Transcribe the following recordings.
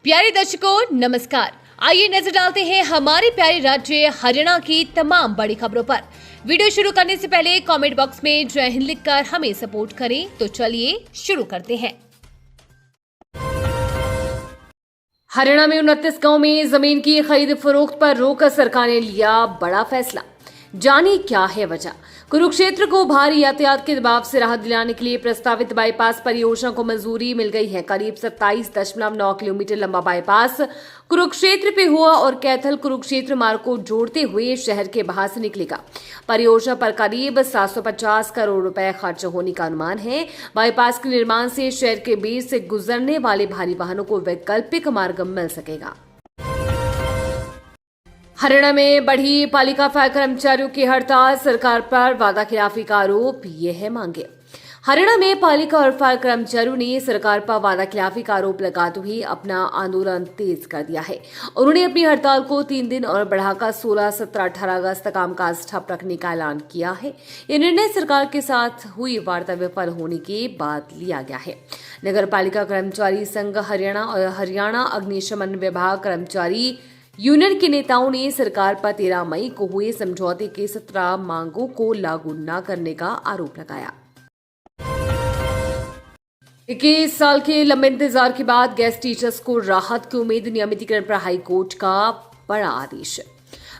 प्यारे दर्शकों नमस्कार। आइए नजर डालते हैं हमारे प्यारे राज्य हरियाणा की तमाम बड़ी खबरों पर। वीडियो शुरू करने से पहले कमेंट बॉक्स में जय हिंद लिखकर हमें सपोर्ट करें। तो चलिए शुरू करते हैं। हरियाणा में 29 गांव में जमीन की खरीद फरोख्त पर रोक सरकार ने लिया बड़ा फैसला। जानिए क्या है वजह। कुरुक्षेत्र को भारी यातायात के दबाव से राहत दिलाने के लिए प्रस्तावित बाईपास परियोजना को मंजूरी मिल गई है। करीब 27.9 किलोमीटर लंबा बाईपास कुरुक्षेत्र पे हुआ और कैथल कुरुक्षेत्र मार्ग को जोड़ते हुए शहर के बाहर से निकलेगा। परियोजना पर करीब 750 करोड़ रुपए खर्च होने का अनुमान है। बाईपास के निर्माण से शहर के बीच से गुजरने वाले भारी वाहनों को वैकल्पिक मार्ग मिल सकेगा। हरियाणा में बढ़ी पालिका फायर कर्मचारियों की हड़ताल, सरकार पर वादाखिलाफी का आरोप, ये है मांगे। हरियाणा में पालिका और फायर कर्मचारियों ने सरकार पर वादाखिलाफी का आरोप लगाते हुए अपना आंदोलन तेज कर दिया है। उन्होंने अपनी हड़ताल को 3 दिन और बढ़ाकर 16, 17, 18 अगस्त तक कामकाज ठप रखने का ऐलान किया है। यह निर्णय सरकार के साथ हुई वार्ता विफल होने के बाद लिया गया है। नगर पालिका कर्मचारी संघ हरियाणा और हरियाणा अग्निशमन विभाग कर्मचारी यूनियन के नेताओं ने सरकार पर 13 मई को हुए समझौते के 17 मांगों को लागू न करने का आरोप लगाया। 21 साल के लंबे इंतजार के बाद गेस्ट टीचर्स को राहत की उम्मीद, नियमितीकरण पर हाईकोर्ट का बड़ा आदेश।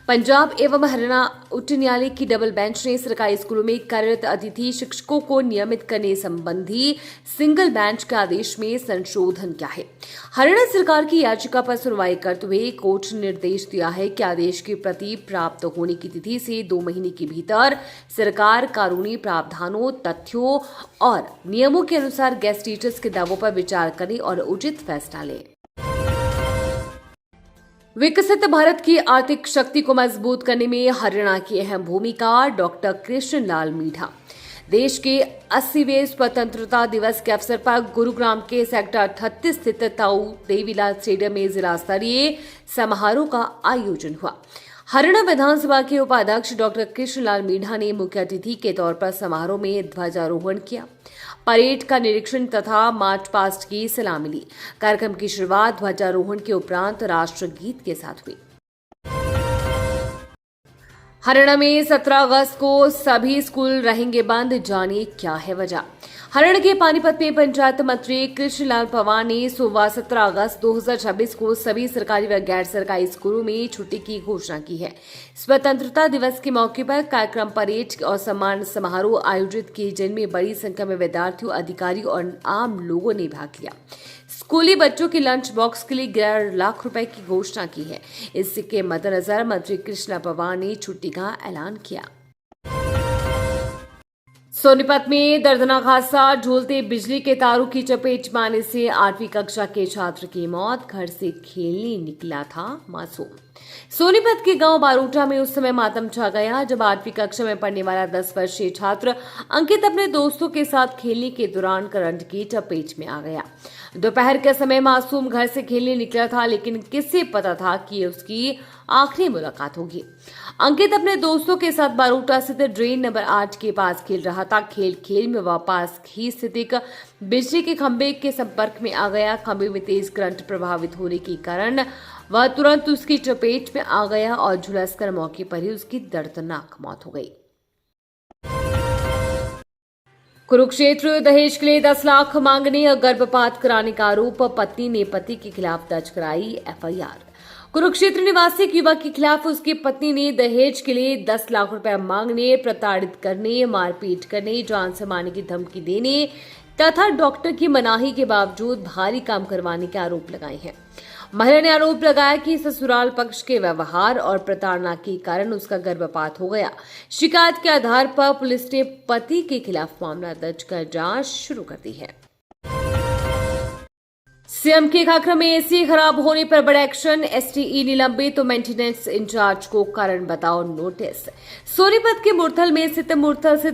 पंजाब एवं हरियाणा उच्च न्यायालय की डबल बेंच ने सरकारी स्कूलों में कार्यरत अतिथि शिक्षकों को नियमित करने संबंधी सिंगल बेंच के आदेश में संशोधन किया है। हरियाणा सरकार की याचिका पर सुनवाई करते हुए कोर्ट ने निर्देश दिया है कि आदेश की प्रति प्राप्त होने की तिथि से 2 महीने के भीतर सरकार कानूनी प्रावधानों, तथ्यों और नियमों के अनुसार गेस्ट टीचर्स के दावों पर विचार करे और उचित फैसला ले। विकसित भारत की आर्थिक शक्ति को मजबूत करने में हरियाणा की अहम भूमिका, डॉक्टर कृष्ण लाल मीठा। देश के 80वें स्वतंत्रता दिवस के अवसर पर गुरुग्राम के सेक्टर 38 स्थित ताऊ देवीलाल स्टेडियम में जिला स्तरीय समारोह का आयोजन हुआ। हरियाणा विधानसभा के उपाध्यक्ष डॉक्टर कृष्णलाल मीठा ने मुख्य अतिथि के तौर पर समारोह में ध्वजारोहण किया, परेड का निरीक्षण तथा मार्च पास्ट की सलामी ली। कार्यक्रम की शुरुआत ध्वजारोहण के उपरांत राष्ट्रगीत के साथ हुई। हरियाणा में 17 अगस्त को सभी स्कूल रहेंगे बंद, जानिए क्या है वजह। हरियाणा के पानीपत में पंचायत मंत्री कृष्णलाल पंवार ने सोमवार 17 अगस्त 2026 को सभी सरकारी व गैर सरकारी स्कूलों में छुट्टी की घोषणा की है। स्वतंत्रता दिवस के मौके पर कार्यक्रम, परेड और सम्मान समारोह आयोजित किए, जिनमें बड़ी संख्या में विद्यार्थियों, अधिकारी और आम लोगों ने भाग लिया। स्कूली बच्चों के लंच बॉक्स के लिए 11 लाख रुपए की घोषणा की है। इसके मद्देनजर मंत्री कृष्णा पंवार ने छुट्टी का ऐलान किया। सोनीपत में दर्दनाक हादसा, झूलते बिजली के तारों की चपेट में आने से 8वीं कक्षा के छात्र की मौत, घर से खेलने निकला था मासूम। सोनीपत के गांव बारोटा में उस समय मातम छा गया जब 8वीं कक्षा में पढ़ने वाला 10 वर्षीय छात्र अंकित अपने दोस्तों के साथ खेलने के दौरान करंट की चपेट में आ गया। दोपहर के समय मासूम घर से खेलने निकला था, लेकिन किसे पता था कि उसकी आखिरी मुलाकात होगी। अंकित अपने दोस्तों के साथ बारोटा स्थित ड्रेन नंबर 8 के पास खेल रहा था। खेल में वह पास ही स्थित एक बिजली के खंभे के संपर्क में आ गया। खंभे में तेज करंट प्रभावित होने के कारण वह तुरंत उसकी चपेट में आ गया और झुलसकर मौके पर ही उसकी दर्दनाक मौत हो गई। कुरुक्षेत्र, दहेज के लिए 10 लाख मांगने और गर्भपात कराने का आरोप, पत्नी ने पति के खिलाफ दर्ज कराई एफआईआर। कुरुक्षेत्र निवासी एक युवक के खिलाफ उसकी पत्नी ने दहेज के लिए 10 लाख रुपए मांगने, प्रताड़ित करने, मारपीट करने, जान से मारने की धमकी देने तथा डॉक्टर की मनाही के बावजूद भारी काम करवाने के आरोप लगाए हैं। महिला ने आरोप लगाया कि ससुराल पक्ष के व्यवहार और प्रताड़ना के कारण उसका गर्भपात हो गया। शिकायत के आधार पर पुलिस ने पति के खिलाफ मामला दर्ज कर जांच शुरू कर दी है। सीएम के खाखरा में एसी खराब होने पर बड़ा एक्शन, एसटीई निलंबित तो मेंटेनेंस इंचार्ज को कारण बताओ नोटिस। सोनीपत के मुरथल में स्थित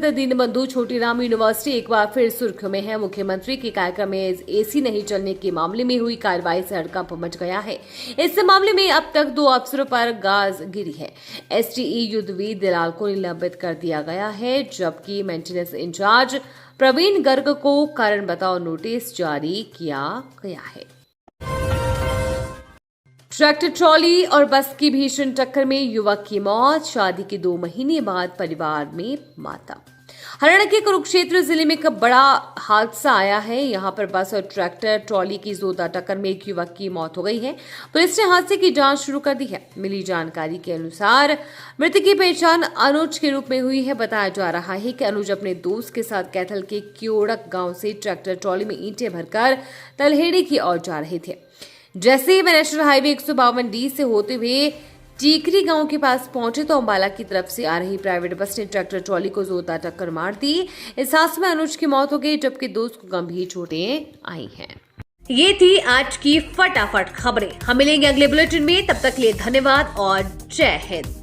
दीनबंधु छोटीराम यूनिवर्सिटी एक बार फिर सुर्खियों में है। मुख्यमंत्री के कार्यक्रम में एसी नहीं चलने के मामले में हुई कार्रवाई से हड़कंप मच गया है। इस मामले में अब तक 2 अफसरों पर गाज गिरी है। एसटीई युद्धवीर दलाल को निलंबित कर दिया गया है, जबकि मेंटेनेंस इंचार्ज प्रवीण गर्ग को कारण बताओ नोटिस जारी किया गया है। ट्रैक्टर ट्रॉली और बस की भीषण टक्कर में युवक की मौत, शादी के 2 महीने बाद परिवार में मातम। हरियाणा के कुरुक्षेत्र जिले में एक बड़ा हादसा आया है। यहां पर बस और ट्रैक्टर ट्रॉली की जोरदार टक्कर में एक युवक की मौत हो गई है। पुलिस ने हादसे की जांच शुरू कर दी है। मिली जानकारी के अनुसार मृतक की पहचान अनुज के रूप में हुई है। बताया जा रहा है कि अनुज अपने दोस्त के साथ कैथल के क्योड़क गांव से ट्रैक्टर ट्रॉली में ईंटें भरकर तलहेड़ी की ओर जा रहे थे। जैसे ही वे नेशनल हाईवे 152D से होते हुए टीकरी गांव के पास पहुंचे तो अंबाला की तरफ से आ रही प्राइवेट बस ने ट्रैक्टर ट्रॉली को जोरदार टक्कर मार दी। इस हादसे में अनुज की मौत हो गई, जबकि दोस्त को गंभीर चोटें आई हैं। ये थी आज की फटाफट खबरें। हम मिलेंगे अगले बुलेटिन में, तब तक के लिए धन्यवाद और जय हिंद।